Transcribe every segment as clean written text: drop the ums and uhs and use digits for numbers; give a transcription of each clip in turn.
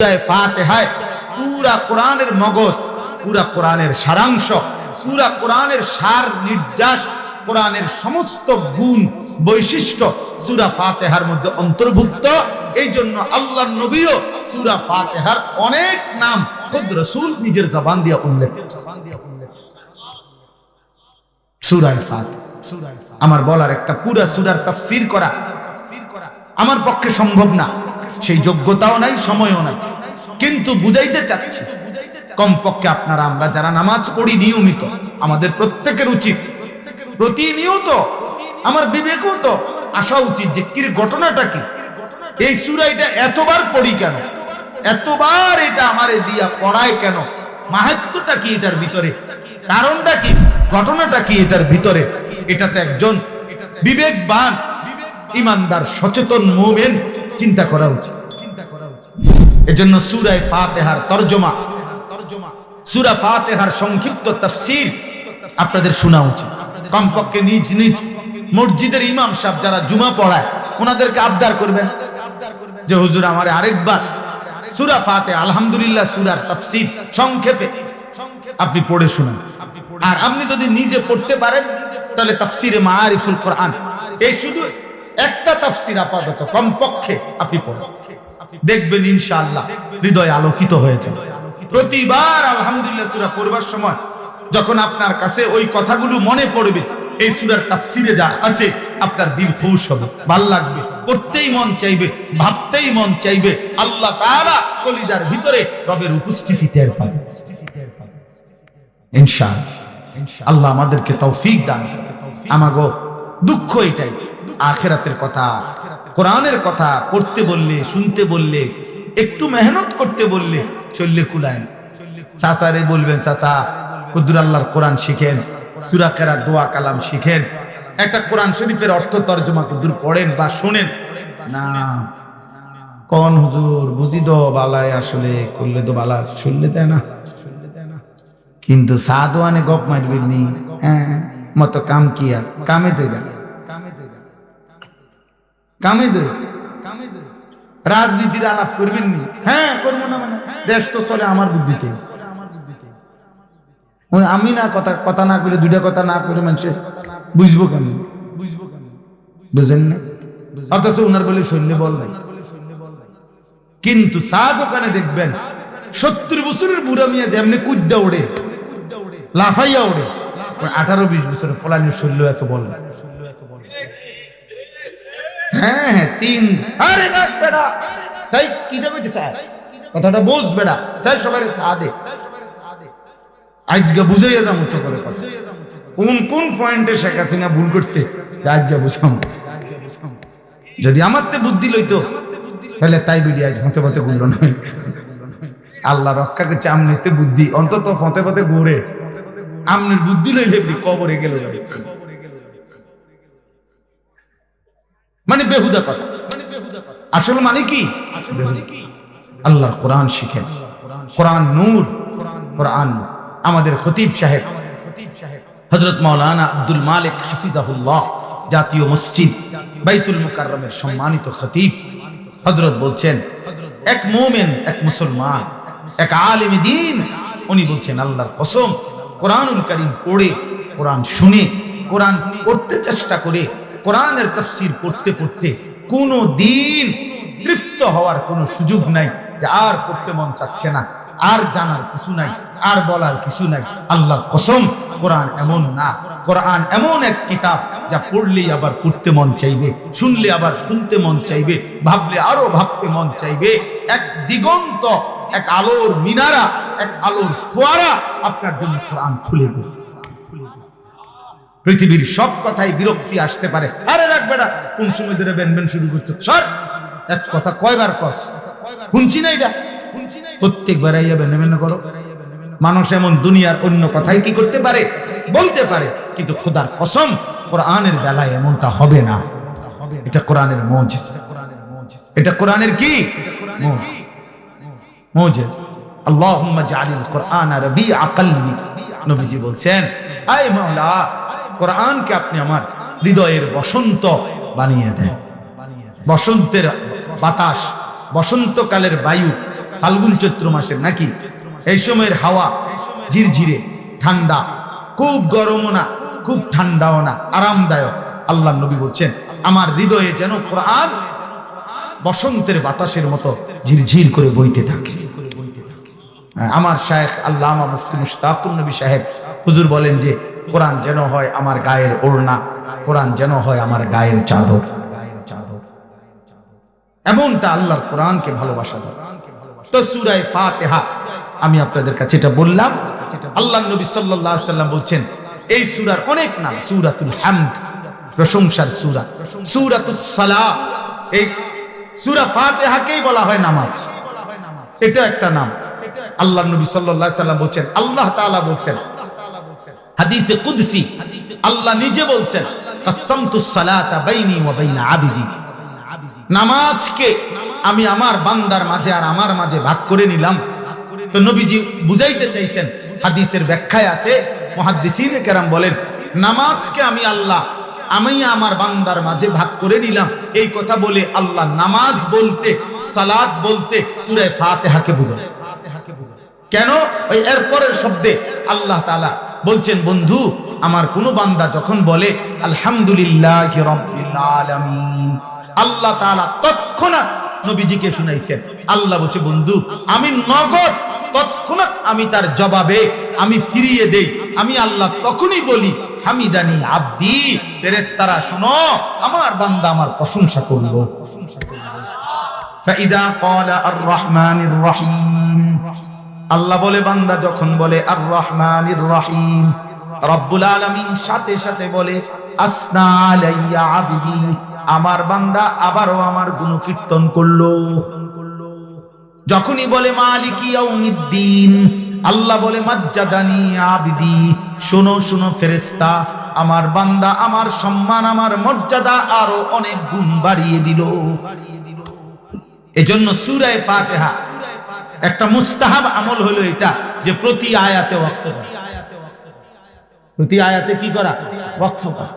সূরা ফাতিহায় পুরা কোরআনের মগজ, পুরা কোরআনের সারাংশ, পুরা কোরআনের সার নির্যাস, কোরআনের সমস্ত গুণ বৈশিষ্ট্য সূরা ফাতিহার মধ্যে অন্তর্ভুক্ত। এই জন্য আল্লাহর নবীও সূরা ফাতিহার অনেক নাম খুদ রাসূল নিজের জবান দিয়ে উল্লেখ করেছেন। সূরা ফাতিহা আমার বলার একটা পুরা সূরার তাফসীর করা আমার পক্ষে সম্ভব না, সেই যোগ্যতাও নাই, সময়ও নাই, কিন্তু বুঝাইতে চাচ্ছি কমপক্ষে আপনারা আমরা যারা নামাজ পড়ি নিয়মিত, আমাদের প্রত্যেকের উচিত প্রতিনিয়ত আমার বিবেকও তো আসা উচিত যে কি ঘটনাটা কি, এই সূরা এটা এতবার পড়ি কেন, এতবার এটা আমারে দিয়া পড়ায় কেন, মাহাত্ম্যটা কি এটার ভিতরে, কারণটা কি, ঘটনাটা কি এটার ভিতরে। এটা তো একজন বিবেকবান ইমানদার সচেতন মুমিন চিন্তা করা উচিত। এজন্য সূরা ফাতিহার তরজমা, সূরা ফাতিহার সংক্ষিপ্ত তাফসীর আপনাদের শোনা উচিত। কমপক্ষে নিজ নিজ মসজিদের ইমাম সাহেব যারা জুমা পড়ায় ওনাদেরকে আবদার করবেন যে হুজুর আমারে আরেকবার সূরা ফাতিহা আলহামদুলিল্লাহ সূরার তাফসীর সংক্ষেপে আপনি পড়ে শুনুন। আর আপনি যদি নিজে পড়তে পারেন তাহলে তাফসীরে মাআরিফুল কোরআন, এই শুধু একটা তাফসীর আপাতত কমপক্ষে আপনি পড়ুন, দেখবেন ইনশাআল্লাহ হৃদয় আলোকিত হয়ে যাবে। প্রতিবার আলহামদুলিল্লাহ সূরা পড়বার সময় যখন আপনার কাছে ওই কথাগুলো মনে পড়বে, এই সূরার তাফসীরে যা আছে, আপনার দিল খুশ হবে, ভালো লাগবে, পড়তেই মন চাইবে, ভাবতেই মন চাইবে। আল্লাহ তাআলা কলিজার ভিতরে রবের উপস্থিতি টের পাবে ইনশাআল্লাহ। আল্লাহ আমাদেরকে তৌফিক দান। আমাগো দুঃখ এটাই, আখিরাতের কথা, কোরআনের কথা পড়তে বললে, শুনতে বললে, একটু মেহনত করতে বললে চললে কুলায় না। চাচারে বলবেন চাচা কুদুর আল্লাহর কোরআন শিখেন, সূরা কেরাত দোয়া কালাম শিখেন, একটা কোরআন শরীফের অর্থ তরজমা কুদুর পড়েন বা শুনেন না। কোন হুজুর বুঝি তো বালায়, আসলে করলে তো বালা, শুনলে দেয় না, কিন্তু সাদওয়ানে গপ মারবেন নি, হ্যাঁ মতো কাম কি আর কামে দইলা, কামে দই রাজনীতির আলাপ করবেন নি, হ্যাঁ করবো না, মানে দেশ তো চলে আমার বুদ্ধিতে, আমি না কথা কথা না করে, দুইটা কথা না করে মানুষে বুঝবো কেমন, বুঝেন না, অথচ উনার বলে শৈল্য বল নাই। কিন্তু চা দোকানে দেখবেন 70 বছরের বুড়া মিয়া যেমনি কুদ্দা ওড়ে, লাফাইয়া ওড়ে, 18-20 বছরের ফলানির শৈল্য এত বল না। হ্যাঁ হ্যাঁ তিন, আরে না বেড়া তাই কি যাবে চায়, কথাটা বোঝ বেড়া চাই সবাই সাদে আজকে বুঝাইয়া যাবো তো করে কথা, কোন কোন পয়েন্টে শেখ হাসিনা ভুল করছে আজ বুঝাম। যদি আমার তে বুদ্ধি লইতো তাহলে তাই বিডি আজ ফতে ফতে গুলো না, আল্লাহ রক্ষা করছে আমনিতে বুদ্ধি, অন্তত ফতে ফতে ঘুরে আমনের বুদ্ধি লইলে কবরে গেল, মানে বেহুদা কথা। আসলে মানে কি, আল্লাহর কোরআন শিখেন, কোরআন নূর, কোরআন। আমাদের খতিব সাহেব হযরত মাওলানা আব্দুল মালিক হাফিজাহুল্লাহ, জাতীয় মসজিদ বাইতুল মুকাররমের সম্মানিত খতিব, হযরত বলছেন এক মুমিন, এক মুসলমান, এক আলেম দ্বীন, উনি বলছেন আল্লাহর কসম কোরআনুল কারীম পড়ে, কোরআন শুনে, কোরআন পড়তে চেষ্টা করে, কোরআনের তাফসীর পড়তে পড়তে কোনো দিন তৃপ্ত হওয়ার কোনো সুযোগ নাই, যে আর পড়তে মন চাচ্ছে না, আর জানার কিছু নাই, আর বলার কিছু নাই। আল্লাহর কসম কোরআন এমন না, কোরআন এমন এক কিতাব যা পড়লেই আবার পড়তে মন চাইবে, শুনলে আবার শুনতে মন চাইবে, ভাবলে আরো ভাবতে মন চাইবে। এক দিগন্ত, এক আলোর মিনারা, এক আলোর ফোয়ারা আপনার জন্য কোরআন খুলে দেবে। পৃথিবীর সব কথাই বিরক্তি আসতে পারে, আরে রাখবে না কোন সময় ধরে বেনবেন শুরু করছো, সর এক কথা কয়বার কস শুনছি না, এটা প্রত্যেকবার আইয়া বেনবেন করো। মানুষ এমন দুনিয়ার অন্য কথাই কি করতে পারে, বলতে পারে, কিন্তু খোদার কসম কোরআনের বেলায় এমনটা হবে না। এটা কোরআনের মুজিজা, এটা কোরআনের কি মুজিজা। আল্লাহুম্মা জাআলিল কোরআনা রাবিআ কলবি, নবীজি বলছেন আয় মাওলা কোরআনকে আপনি আমার হৃদয়ের বসন্ত বানিয়ে দেন। বসন্তের বাতাস, বসন্তকালের বায়ু ফাল্গুন চৈত্র মাসের নাকি, এই সময়ের হাওয়া ঝিরঝিরে ঠান্ডা, খুব গরমও না খুব ঠান্ডাও না, আরামদায়ক। আল্লাহ নবী বলছেন আমার হৃদয়ে যেন কোরআন বসন্তের বাতাসের মতো ঝিরঝির করে বইতে থাকে। আমার শায়েখ আল্লামা মুফতি মুশতাকুর নবী সাহেব হুজুর বলেন যে কোরআন যেন হয় আমার গায়ের ওড়না, কোরআন যেন হয় আমার গায়ের চাদর। এমনটা আল্লাহর কোরআনকে ভালোবাসা দরকার। তো সূরা ফাতিহা আমি আপনাদের কাছে এটা বললাম। আল্লাহর নবী সাল্লাল্লাহু আলাইহি ওয়াসাল্লাম বলছেন এই সূরার অনেক নাম, সূরাতুল হামদ প্রশংসার সূরা, সূরাতুস সালাহ, এই সূরা ফাতিহাকেই বলা হয় নামাজ, এটা একটা নাম। আল্লাহর নবী সাল্লাল্লাহু আলাইহি ওয়াসাল্লাম বলছেন, আল্লাহ তাআলা বলছেন হাদিসে কুদসি, আল্লাহ নিজে বলছেন কাসামতুস সালাতা বাইনি ওয়া বাইনা আবদি, নামাজকে আমি আমার বান্দার মাঝে আর আমার মাঝে ভাগ করে নিলাম। তো নবীজি বুঝাইতে চাইছেন, হাদিসের ব্যাখ্যায় আছে মুহাদ্দিসিনে কেরাম বলেন নামাজকে আমি আল্লাহ আমি আমার বান্দার মাঝে ভাগ করে নিলাম, এই কথা বলে আল্লাহ নামাজ বলতে সালাত বলতে সূরা ফাতিহাকে বুঝায়। কেন? ওই এর পরের শব্দে আল্লাহ তাআলা বলছেন বন্ধু আমার কোন বান্দা যখন বলে আলহামদুলিল্লাহি রাব্বিল আলামিন, আল্লাহ তাআলা তৎক্ষণাৎ নবীজিকে শুনাইছেন, আল্লাহ বলছে বন্ধু আমি নগদ তৎক্ষণাৎ আমি তার জবাবে আমি ফিরিয়ে দেই, আমি আল্লাহ তখনই বলি হামিদানি আব্দি, ফেরেশতারা শোনো আমার বান্দা আমার প্রশংসা করলো। ফাইদা ক্বালা আর রহমানির রহিম, আল্লাহ বলে বান্দা যখন বলে আর রহমানির রহিম, রব্বুল আলামিন সাথে সাথে বলে আসনা আলাইয়া আবদি, আমার বান্দা আবারও আমার গুণকীর্তন করলো। যখনই বলে মালিকি ইয়াউমিদ্দিন, আল্লাহ বলে মাজ্জাদানি আবদি, শোনো শোনো ফেরেশতা আমার বান্দা আমার সম্মান আমার মর্যাদা আরো অনেক গুণ বাড়িয়ে দিল। এজন্য সূরা ফাতিহা একটা মুস্তাহাব আমল হলো এটা যে প্রতি আয়াতে ওয়াকফ, প্রতি আয়াতে কি করা? ওয়াকফ করা,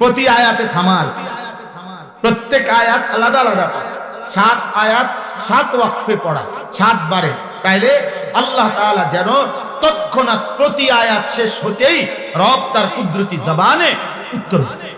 প্রতি আয়াতে থামার, প্রত্যেক আয়াত আলাদা আলাদা, 7 আয়াত 7 ওয়াকফে পড়া 7 বারে, তাইলে আল্লাহ তাআলা যেন তৎক্ষণাৎ প্রতি আয়াত শেষ হতেই রব তার কুদরতি জবানে উত্তর দেয়।